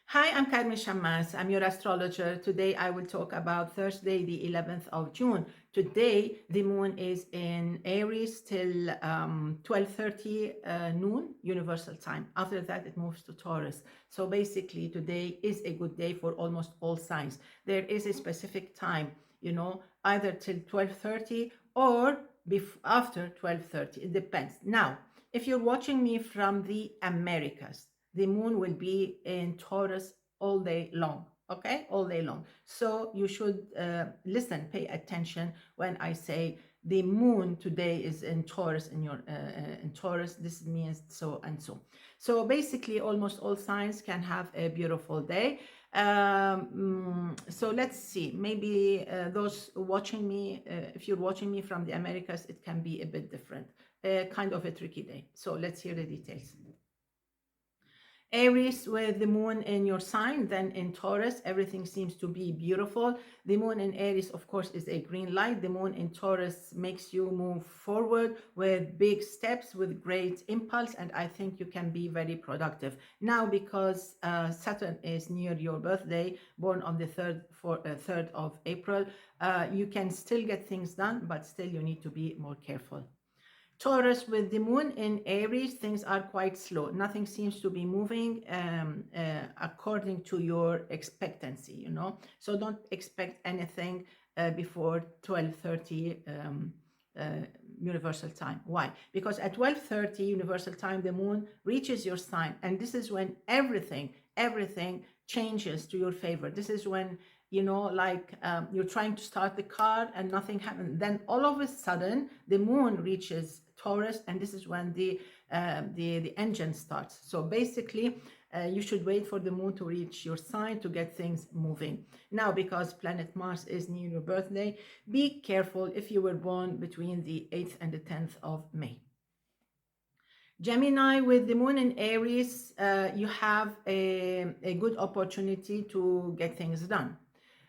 Hi, I'm Carmen Chammas. I'm your astrologer. Today I will talk about Thursday, the 11th of June. Today the moon is in Aries till 12:30 noon Universal Time. After that it moves to Taurus. So basically today is a good day for almost all signs. There is a specific time, either till 12:30 or after 12:30. It depends. Now, if you're watching me from the Americas, the moon will be in Taurus all day long. Okay, all day long. So you should listen, pay attention when I say the moon today is in Taurus. In Taurus, this means so and so. So basically, almost all signs can have a beautiful day. So let's see. Maybe those watching me, if you're watching me from the Americas, it can be a bit different. Kind of a tricky day. So let's hear the details. Aries with the moon in your sign, then in Taurus, everything seems to be beautiful. The moon in Aries, of course, is a green light. The moon in Taurus makes you move forward with big steps, with great impulse, and I think you can be very productive. Now, because Saturn is near your birthday, born on the 3rd of April, you can still get things done, but still you need to be more careful. Taurus with the moon in Aries, things are quite slow. Nothing seems to be moving according to your expectancy. So don't expect anything before 12:30 Universal Time. Why? Because at 12:30 Universal Time, the moon reaches your sign, and this is when everything changes to your favor. This is when like you're trying to start the car and nothing happened. Then all of a sudden, the moon reaches Taurus, and this is when the engine starts. So basically, you should wait for the moon to reach your sign to get things moving. Now, because planet Mars is near your birthday, be careful if you were born between the 8th and the 10th of May. Gemini with the moon in Aries, you have a good opportunity to get things done.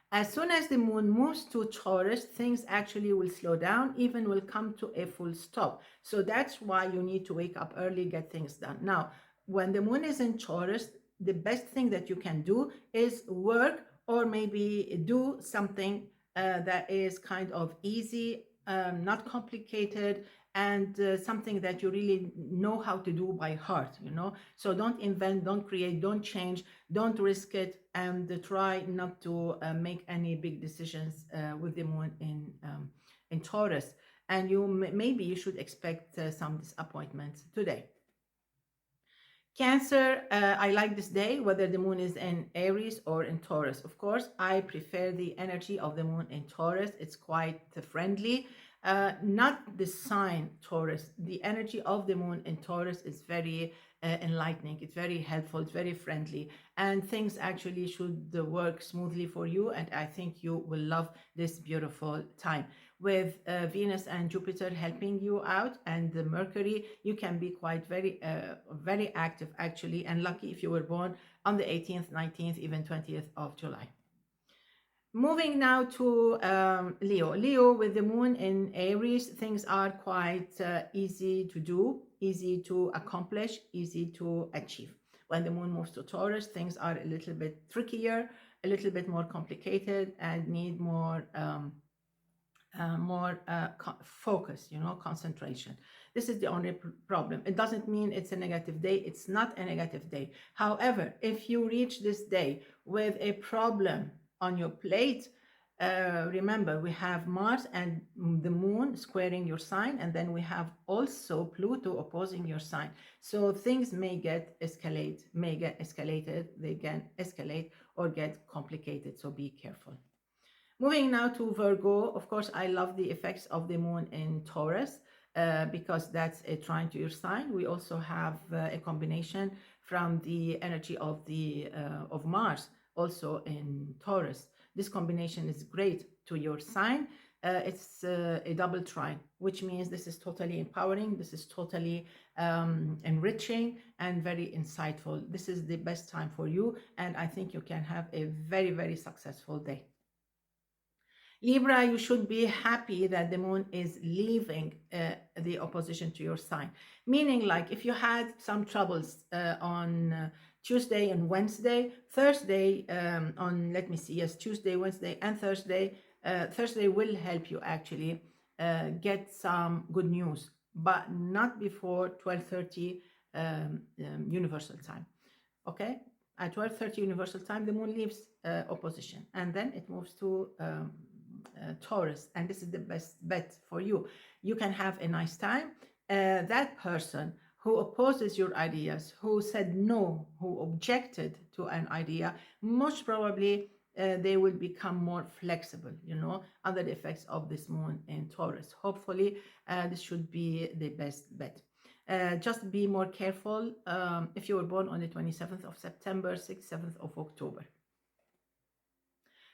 As soon as the moon moves to Taurus, things actually will slow down, even will come to a full stop. So that's why you need to wake up early, get things done. Now, when the moon is in Taurus, the best thing that you can do is work or maybe do something that is kind of easy, not complicated, and something that you really know how to do by heart. So don't invent, don't create, don't change, don't risk it, and try not to make any big decisions with the moon in Taurus. And maybe you should expect some disappointments today. Cancer, I like this day, whether the moon is in Aries or in Taurus. Of course, I prefer the energy of the moon in Taurus. It's quite friendly. Not the sign Taurus. The energy of the moon in Taurus is very enlightening. It's very helpful. It's very friendly. And things actually should work smoothly for you. And I think you will love this beautiful time. With Venus and Jupiter helping you out, and the Mercury, you can be quite very active actually, and lucky if you were born on the 18th, 19th, even 20th of July. Moving now to Leo. Leo with the moon in Aries, things are quite easy to do, easy to accomplish, easy to achieve. When the moon moves to Taurus, things are a little bit trickier, a little bit more complicated, and need more focus, concentration. This is the only problem. It doesn't mean it's a negative day. It's not a negative day. However, if you reach this day with a problem on your plate, remember, we have Mars and the moon squaring your sign, and then we have also Pluto opposing your sign. So things may get escalated, they can escalate or get complicated. So be careful. Moving now to Virgo, of course, I love the effects of the moon in Taurus because that's a trine to your sign. We also have a combination from the energy of Mars, also in Taurus. This combination is great to your sign. It's a double trine, which means this is totally empowering. This is totally enriching and very insightful. This is the best time for you, and I think you can have a very successful day. Libra, you should be happy that the moon is leaving the opposition to your sign. Meaning, like, if you had some troubles on Tuesday and Wednesday. Thursday on, let me see, yes, Tuesday, Wednesday, and Thursday. Thursday will help you actually get some good news, but not before 12:30 universal time. Okay, at 12:30 universal time, the moon leaves opposition, and then it moves to Taurus, and this is the best bet for you. You can have a nice time. That person who opposes your ideas, who said no, who objected to an idea, most probably they will become more flexible, under the effects of this moon in Taurus. Hopefully, this should be the best bet. Just be more careful if you were born on the 27th of September, 6th, 7th of October.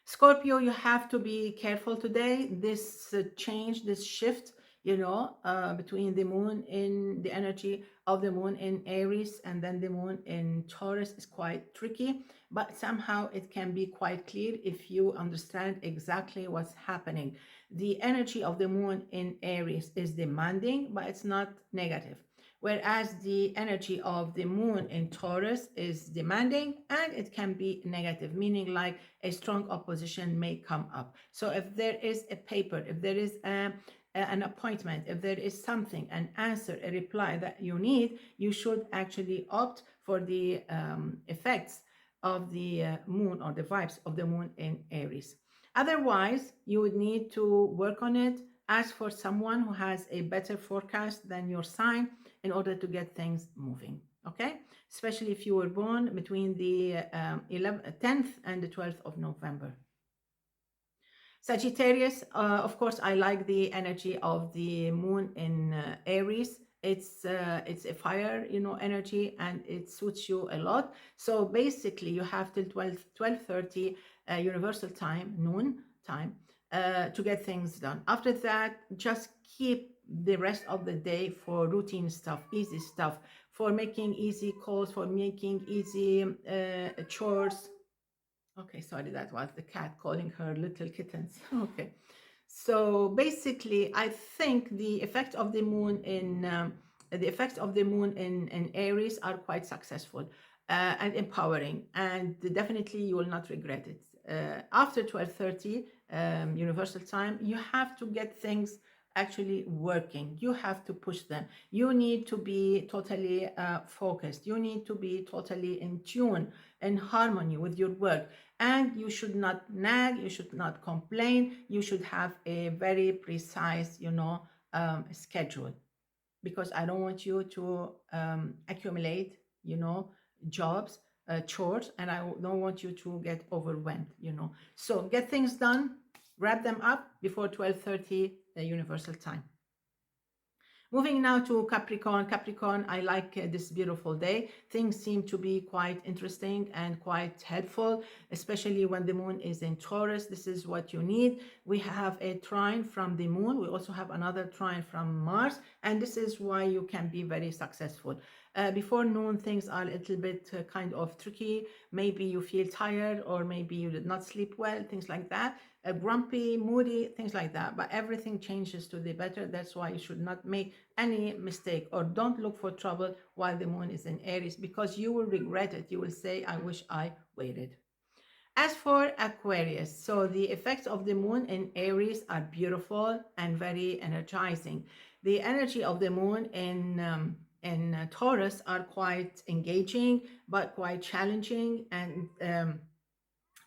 Scorpio, you have to be careful today. This change, this shift, between the moon in the energy of the moon in Aries and then the moon in Taurus is quite tricky, but somehow it can be quite clear if you understand exactly what's happening. The energy of the moon in Aries is demanding, but it's not negative. Whereas the energy of the moon in Taurus is demanding and it can be negative, meaning like a strong opposition may come up. So if there is a paper, if there is an appointment, if there is something, an answer, a reply that you need, you should actually opt for the effects of the moon or the vibes of the moon in Aries. Otherwise, you would need to work on it, ask for someone who has a better forecast than your sign in order to get things moving, okay? Especially if you were born between the 10th and the 12th of November. Sagittarius, of course, I like the energy of the moon in Aries. It's a fire, energy, and it suits you a lot. So basically, you have till 12:30 universal time, noon time, to get things done. After that, just keep the rest of the day for routine stuff, easy stuff, for making easy calls, for making easy chores. Okay, sorry, that was the cat calling her little kittens. Okay, so basically, I think the effect of the moon in Aries are quite successful and empowering, and definitely you will not regret it. After 12:30 universal time, you have to get things actually working. You have to push them. You need to be totally focused. You need to be totally in tune, in harmony with your work. And you should not nag. You should not complain. You should have a very precise, schedule. Because I don't want you to accumulate, jobs, chores, and I don't want you to get overwhelmed, So get things done, wrap them up before 12:30 universal time. Moving now to Capricorn. Capricorn, I like this beautiful day. Things seem to be quite interesting and quite helpful, especially when the moon is in Taurus. This is what you need. We have a trine from the moon. We also have another trine from Mars, and this is why you can be very successful. Before noon, things are a little bit kind of tricky. Maybe you feel tired, or maybe you did not sleep well, things like that. Grumpy, moody, things like that. But everything changes to the better. That's why you should not make any mistake, or don't look for trouble while the moon is in Aries, because you will regret it. You will say, I wish I waited. As for Aquarius, so the effects of the moon in Aries are beautiful and very energizing. The energy of the moon in Taurus are quite engaging, but quite challenging, and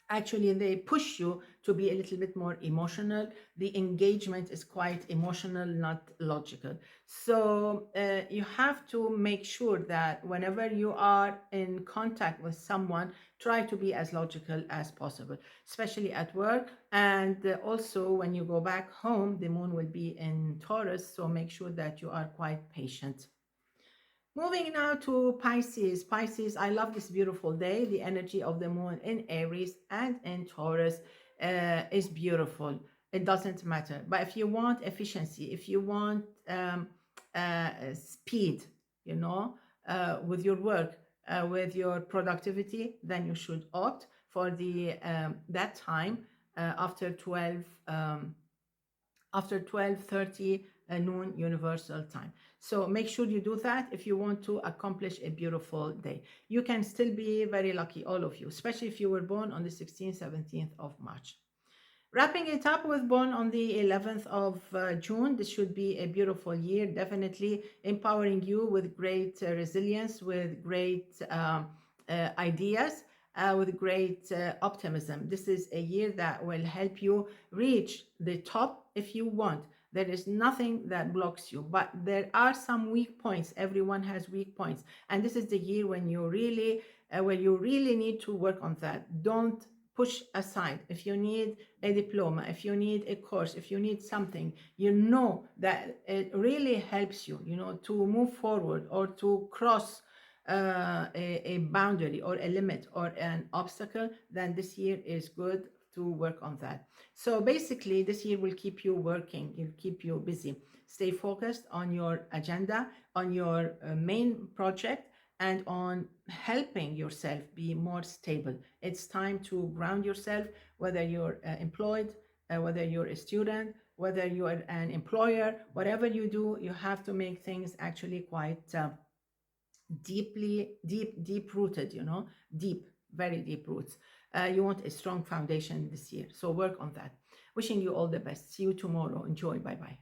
actually they push you to be a little bit more emotional. The engagement is quite emotional, not logical. So you have to make sure that whenever you are in contact with someone, try to be as logical as possible, especially at work. And also when you go back home, the moon will be in Taurus, so make sure that you are quite patient. Moving now to Pisces. Pisces, I love this beautiful day. The energy of the moon in Aries and in Taurus is beautiful. It doesn't matter. But if you want efficiency, if you want speed, with your work, with your productivity, then you should opt for the that time after 12:30 noon Universal Time. So make sure you do that if you want to accomplish a beautiful day. You can still be very lucky, all of you, especially if you were born on the 16th, 17th of March. Wrapping it up with born on the 11th of June, this should be a beautiful year, definitely empowering you with great resilience, with great ideas, with great optimism. This is a year that will help you reach the top if you want. There is nothing that blocks you, but there are some weak points. Everyone has weak points, and this is the year when you really need to work on that. Don't push aside. If you need a diploma, if you need a course, if you need something, you know that it really helps you, to move forward or to cross a boundary or a limit or an obstacle, then this year is good to work on that. So basically, this year will keep you working, it'll keep you busy. Stay focused on your agenda, on your main project, and on helping yourself be more stable. It's time to ground yourself, whether you're employed, whether you're a student, whether you're an employer, whatever you do, you have to make things actually quite deep rooted, deep, very deep roots. You want a strong foundation this year. So work on that. Wishing you all the best. See you tomorrow. Enjoy. Bye bye.